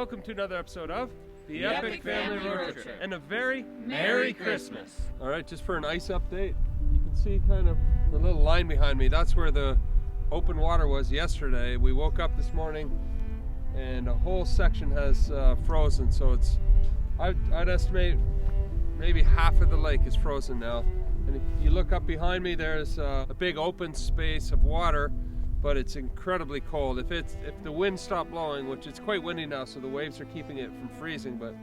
Welcome to another episode of The Epic Family Road Trip. And a very Merry Christmas. All right, just for an ice update, you can see kind of the little line behind me. That's where the open water was yesterday. We woke up this morning and a whole section has frozen. So it's, I'd estimate maybe half of the lake is frozen now. And if you look up behind me, there's a big open space of water, but it's incredibly cold. If the wind stopped blowing, which it's quite windy now, so the waves are keeping it from freezing, but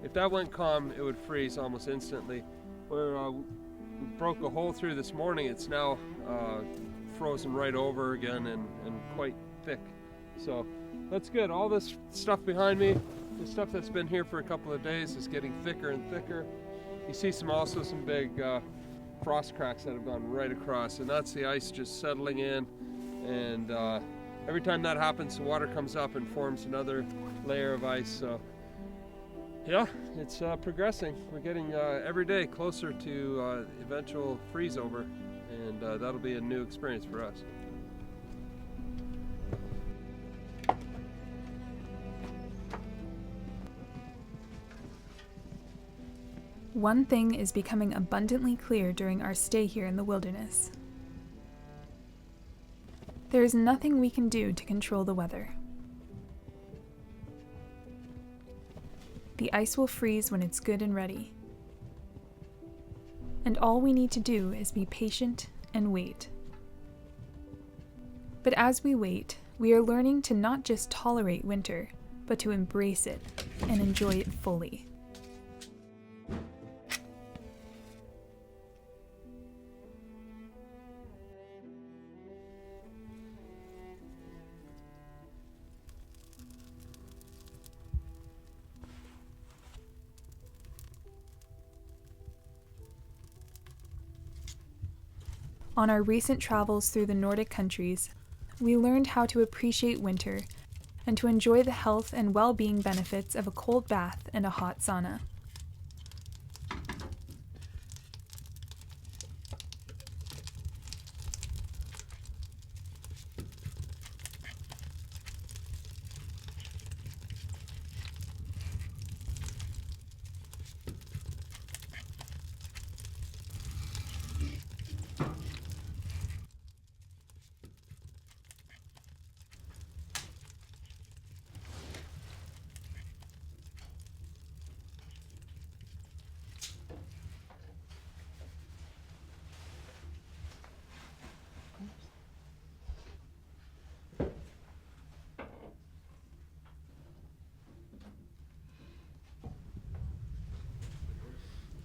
if that went calm, it would freeze almost instantly. Where we broke a hole through this morning, it's now frozen right over again and quite thick. So that's good. All this stuff behind me, the stuff that's been here for a couple of days, is getting thicker and thicker. You see also some big frost cracks that have gone right across, and that's the ice just settling in. And every time that happens, the water comes up and forms another layer of ice. So yeah, it's progressing. We're getting every day closer to eventual freeze over, and that'll be a new experience for us. One thing is becoming abundantly clear during our stay here in the wilderness. There is nothing we can do to control the weather. The ice will freeze when it's good and ready. And all we need to do is be patient and wait. But as we wait, we are learning to not just tolerate winter, but to embrace it and enjoy it fully. On our recent travels through the Nordic countries, we learned how to appreciate winter and to enjoy the health and well-being benefits of a cold bath and a hot sauna.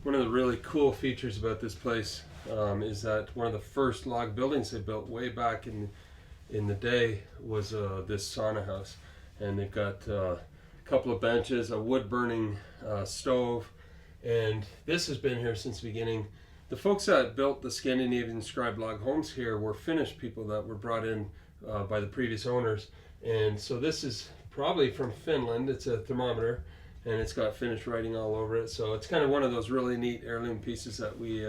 One of the really cool features about this place is that one of the first log buildings they built way back in the day was this sauna house. And they've got a couple of benches, a wood burning stove, and this has been here since the beginning. The folks that built the Scandinavian scribe log homes here were Finnish people that were brought in by the previous owners. And so this is probably from Finland. It's a thermometer, and it's got Finnish writing all over it. So it's kind of one of those really neat heirloom pieces that we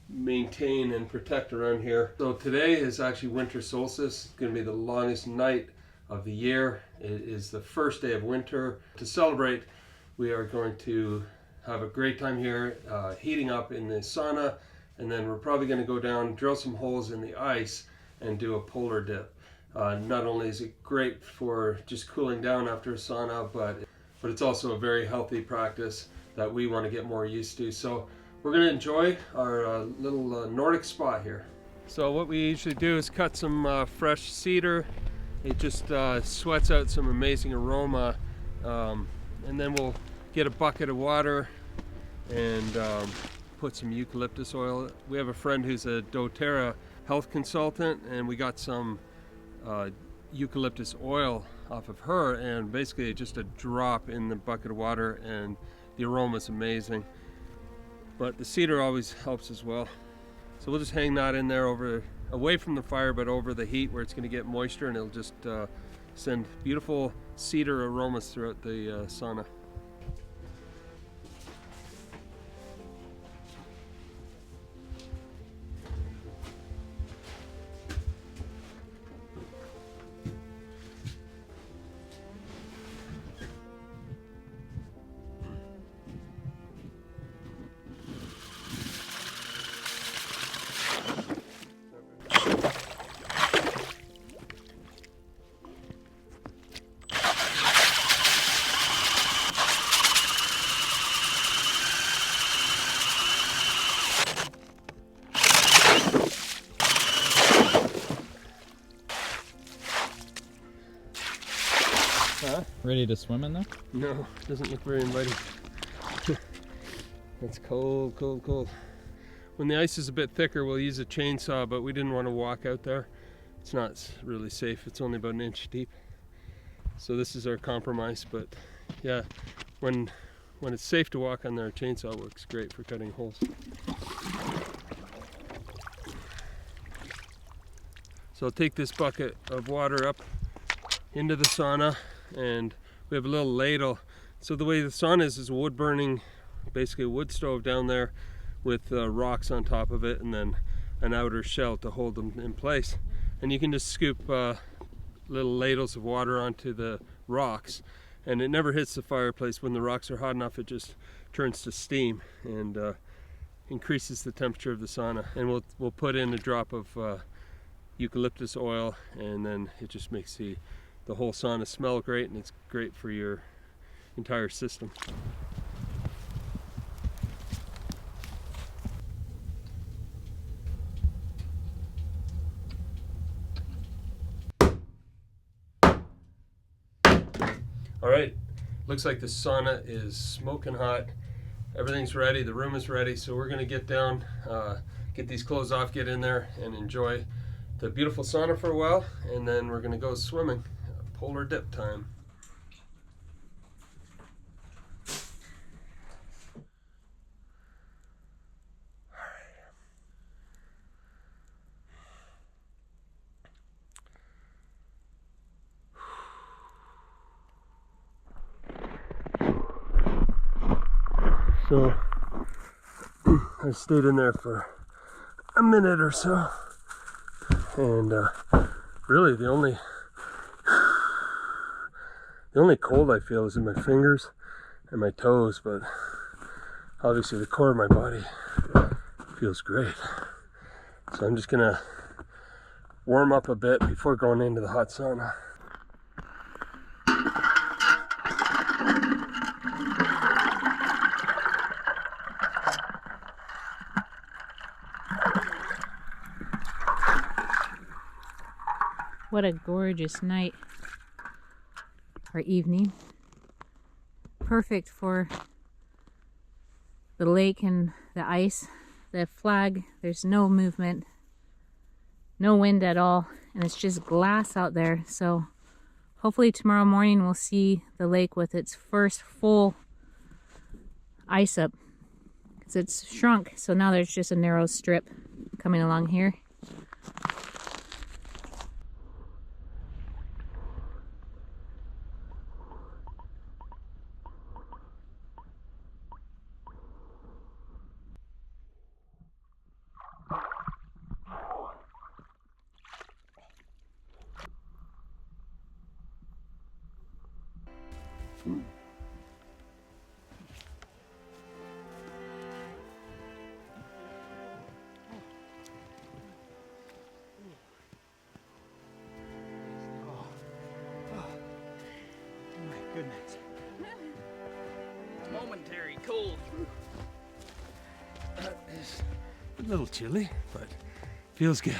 maintain and protect around here. So today is actually winter solstice. It's going to be the longest night of the year. It is the first day of winter. To celebrate, we are going to have a great time here, heating up in the sauna, and then we're probably going to go down, drill some holes in the ice, and do a polar dip. Not only is it great for just cooling down after a sauna, but it's also a very healthy practice that we want to get more used to. So we're going to enjoy our little Nordic spot here. So what we usually do is cut some fresh cedar. It just sweats out some amazing aroma, and then we'll get a bucket of water and put some eucalyptus oil. We have a friend who's a doTERRA health consultant, and we got some eucalyptus oil off of her, and basically just a drop in the bucket of water, and the aroma is amazing. But the cedar always helps as well. So we'll just hang that in there away from the fire, but over the heat where it's going to get moisture, and it'll just send beautiful cedar aromas throughout the sauna. ready to swim in there? No, it doesn't look very inviting. It's cold, cold, cold. When the ice is a bit thicker, we'll use a chainsaw, but we didn't want to walk out there. It's not really safe. It's only about an inch deep. So this is our compromise, but yeah, when it's safe to walk on there, a chainsaw works great for cutting holes. So I'll take this bucket of water up into the sauna, and we have a little ladle. So the way the sauna is a wood burning, basically a wood stove down there with rocks on top of it, and then an outer shell to hold them in place. And you can just scoop little ladles of water onto the rocks, and it never hits the fireplace. When the rocks are hot enough, it just turns to steam and increases the temperature of the sauna. And we'll put in a drop of eucalyptus oil, and then it just makes the whole sauna smell great, and it's great for your entire system. All right, looks like the sauna is smoking hot. Everything's ready, the room is ready, so we're gonna get down, get these clothes off, get in there, and enjoy the beautiful sauna for a while, and then we're gonna go swimming. Polar dip time. So I stayed in there for a minute or so, and really the only cold I feel is in my fingers and my toes, but obviously the core of my body feels great. So I'm just gonna warm up a bit before going into the hot sauna. What a gorgeous night or evening. Perfect for the lake and the ice. The flag, there's no movement, no wind at all, and it's just glass out there. So hopefully tomorrow morning we'll see the lake with its first full ice up, because it's shrunk. So now there's just a narrow strip coming along here. Goodness. Momentary cold. It's a little chilly, but feels good.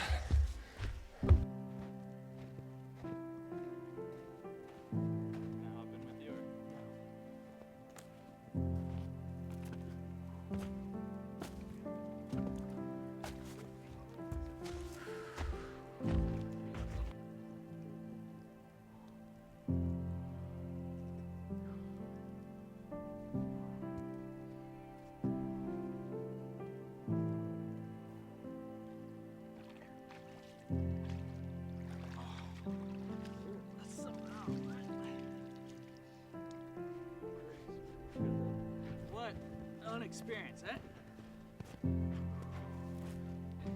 What an experience, eh?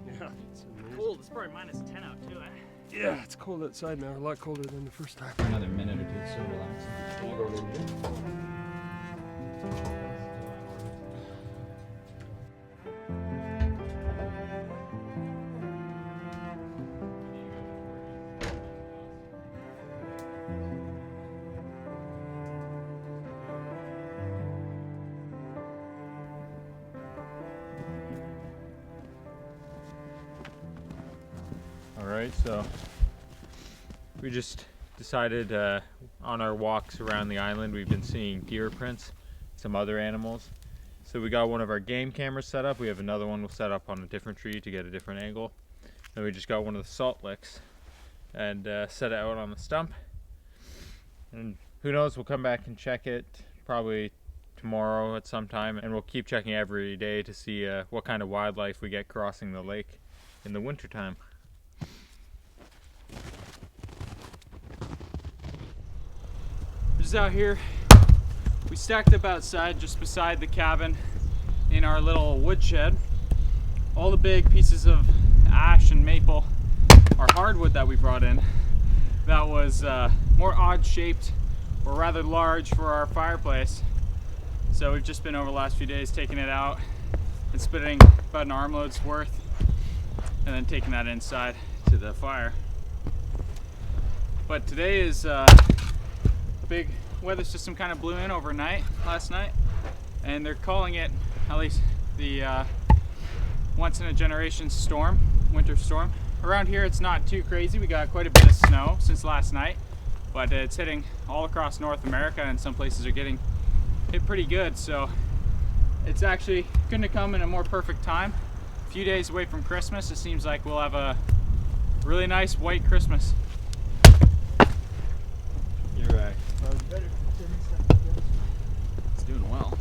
Yeah, it's amazing. Cold. It's probably -10 out too, eh? Yeah, it's cold outside now, a lot colder than the first time. Another minute or two, so relax. Are you going in here? Alright, so we just decided on our walks around the island, we've been seeing deer prints, some other animals. So we got one of our game cameras set up. We have another one we'll set up on a different tree to get a different angle. And we just got one of the salt licks and set it out on the stump. And who knows, we'll come back and check it probably tomorrow at some time, and we'll keep checking every day to see what kind of wildlife we get crossing the lake in the wintertime. Just out here, we stacked up outside just beside the cabin in our little woodshed. All the big pieces of ash and maple are hardwood that we brought in. That was more odd shaped or rather large for our fireplace. So we've just been over the last few days taking it out and splitting about an armload's worth and then taking that inside to the fire. But today is a big weather system kind of blew in overnight last night, and they're calling it, at least the once in a generation storm, winter storm. Around here it's not too crazy. We got quite a bit of snow since last night, but it's hitting all across North America, and some places are getting hit pretty good. So it's actually couldn't have come in a more perfect time. A few days away from Christmas, it seems like we'll have a really nice white Christmas. You're right. It's doing well.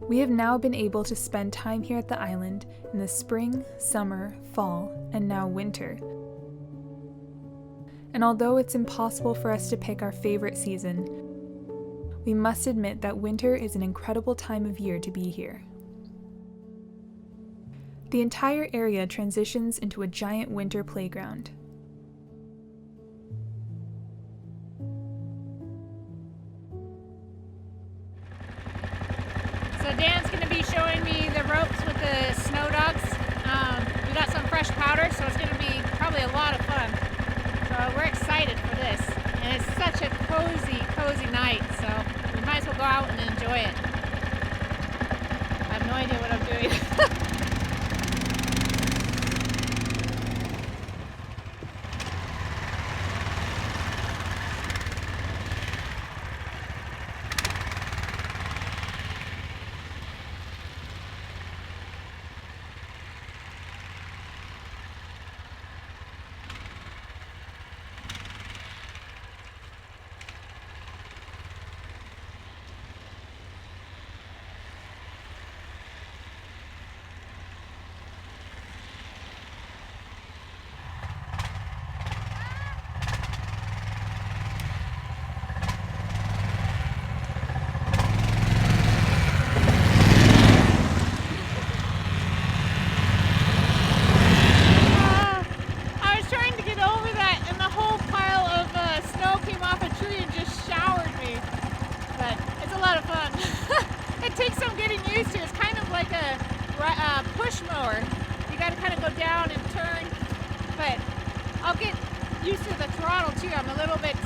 We have now been able to spend time here at the island in the spring, summer, fall, and now winter. And although it's impossible for us to pick our favorite season, we must admit that winter is an incredible time of year to be here. The entire area transitions into a giant winter playground. So Dan's going to be showing me the ropes with the snow dogs. We got some fresh powder, so it's going to be probably a lot of fun. So we're excited for this. And it's such a cozy night, so we might as well go out and enjoy it. I have no idea what I'm doing. push mower. You gotta kind of go down and turn, but I'll get used to the throttle too. I'm a little bit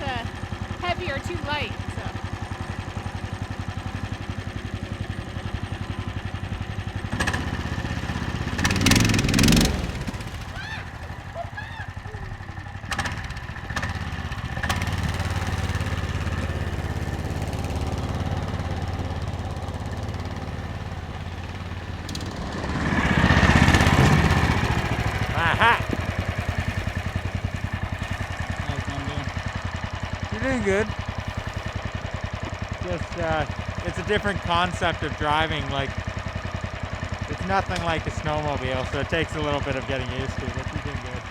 heavy or too light, so. How's Mom doing? You're doing good. Just, it's a different concept of driving. Like, it's nothing like a snowmobile, so it takes a little bit of getting used to, but you're doing good.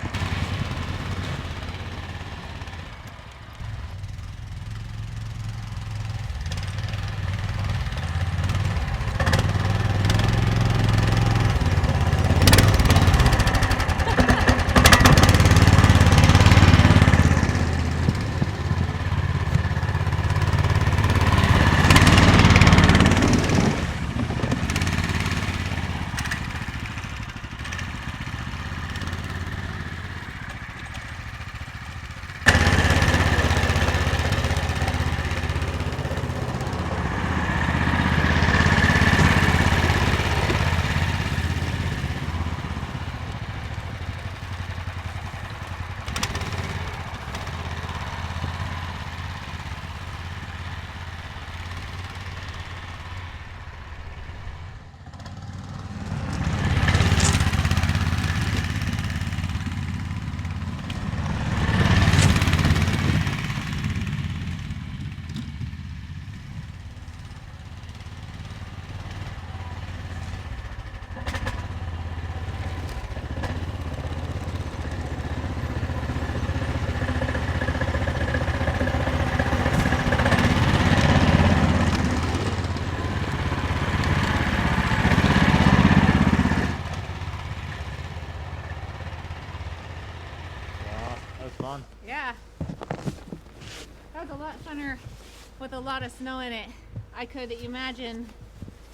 Fun. Yeah. That was a lot funner with a lot of snow in it. I could imagine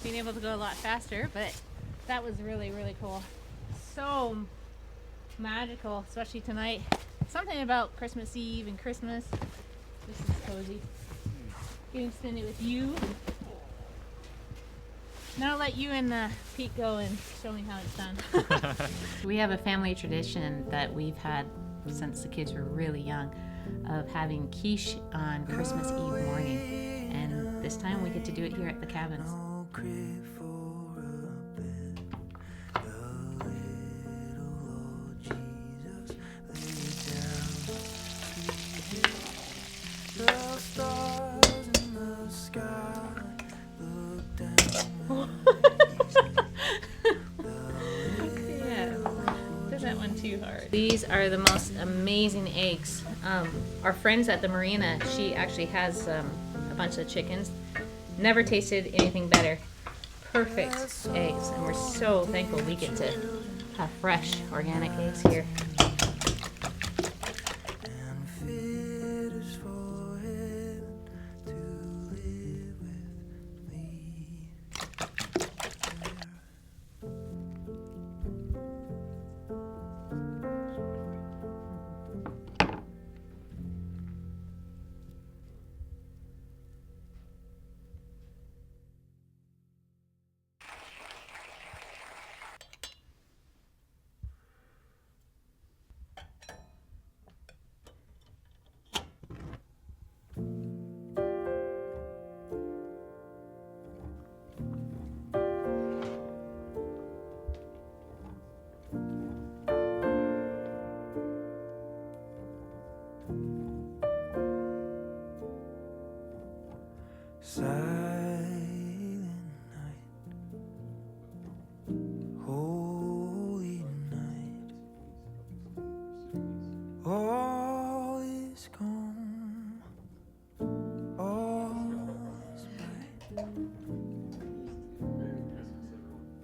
being able to go a lot faster, but that was really, really cool. So magical, especially tonight. Something about Christmas Eve and Christmas. This is cozy. Getting to spend it with you. Now I'll let you and Pete go and show me how it's done. We have a family tradition that we've had since the kids were really young of having quiche on Christmas Eve morning, and this time we get to do it here at the cabins. Too hard. These are the most amazing eggs. Our friends at the marina, she actually has a bunch of chickens. Never tasted anything better. Perfect eggs, and we're so thankful we get to have fresh organic eggs here. Silent night, holy night, all is calm, all is bright,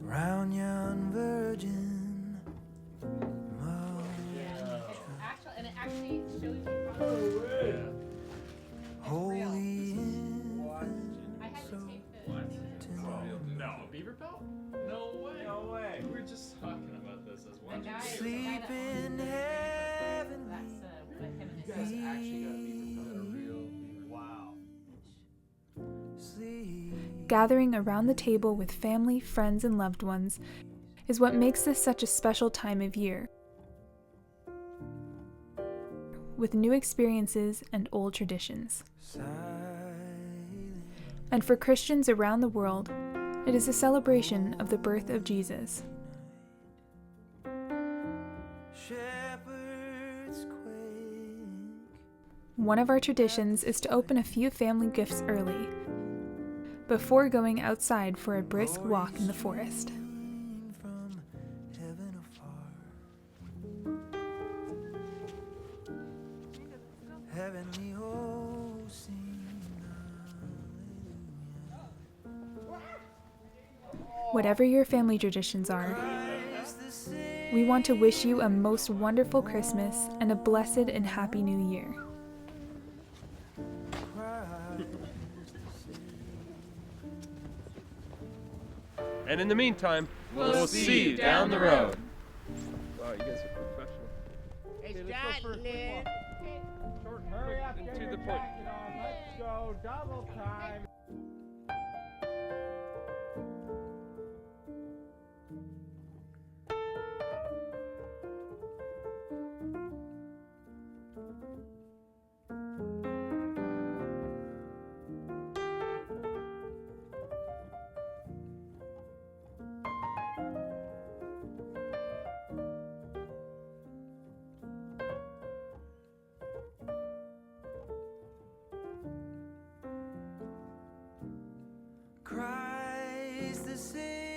round yon virgin mother. And it actually shows you. Holy No, beaver pelt? No way. No way. We're just sleep in heavenly sleep. Gathering around the table with family, friends, and loved ones is what makes this such a special time of year, with new experiences and old traditions. And for Christians around the world, it is a celebration of the birth of Jesus. Shepherds quake. One of our traditions is to open a few family gifts early, before going outside for a brisk walk in the forest. From heaven afar, heavenly hosts sing hallelujah. Whatever your family traditions are, we want to wish you a most wonderful Christmas and a blessed and happy New Year. And in the meantime, We'll see you down the road. Wow, you guys are professional. Hey, Scotland. Hurry up, and to the point. Let's go, double time. Christ the Savior.